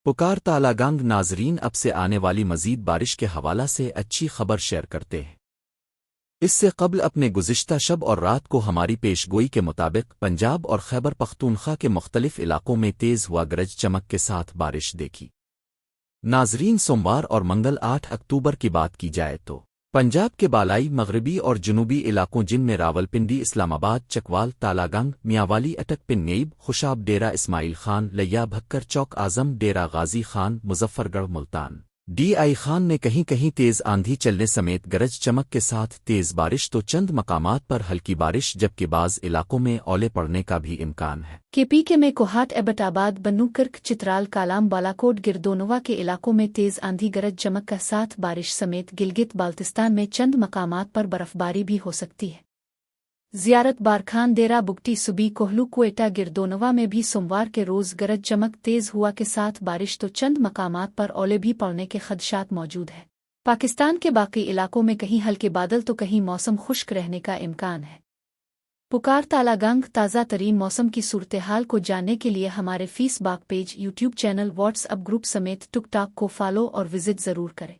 پکار تالابگنگ ناظرین اب سے آنے والی مزید بارش کے حوالہ سے اچھی خبر شیئر کرتے ہیں۔ اس سے قبل اپنے گزشتہ شب اور رات کو ہماری پیش گوئی کے مطابق پنجاب اور خیبر پختونخوا کے مختلف علاقوں میں تیز ہوا گرج چمک کے ساتھ بارش دیکھی۔ ناظرین، سوموار اور منگل 8 اکتوبر کی بات کی جائے تو پنجاب کے بالائی مغربی اور جنوبی علاقوں جن میں راولپنڈی، اسلام آباد، چکوال، تالابگنگ، میاوالی، اٹک، پن نیب، خوشاب، ڈیرہ اسماعیل خان، لیا بھکر، چوک اعظم، ڈیرہ غازی خان، مظفر گڑھ، ملتان، ڈی آئی خان میں کہیں کہیں تیز آندھی چلنے سمیت گرج چمک کے ساتھ تیز بارش تو چند مقامات پر ہلکی بارش جبکہ بعض علاقوں میں اولے پڑنے کا بھی امکان ہے۔ کے پی میں کوہاٹ، ایبٹ آباد، بنو کرک، چترال، کالام، بالاکوٹ، گردونوا کے علاقوں میں تیز آندھی گرج چمک کے ساتھ بارش سمیت گلگت بالتستان میں چند مقامات پر برف باری بھی ہو سکتی ہے۔ زیارت بارکھان، ڈیرہ بگٹی، صوبی، کوہلو، کوئٹہ، گردونوا میں بھی سوموار کے روز گرج چمک تیز ہوا کے ساتھ بارش تو چند مقامات پر اولے بھی پڑنے کے خدشات موجود ہیں۔ پاکستان کے باقی علاقوں میں کہیں ہلکے بادل تو کہیں موسم خشک رہنے کا امکان ہے۔ پکار تالابگنگ تازہ ترین موسم کی صورتحال کو جاننے کے لیے ہمارے Facebook page, YouTube channel, WhatsApp group سمیت ٹک ٹاک کو فالو اور وزٹ ضرور کریں۔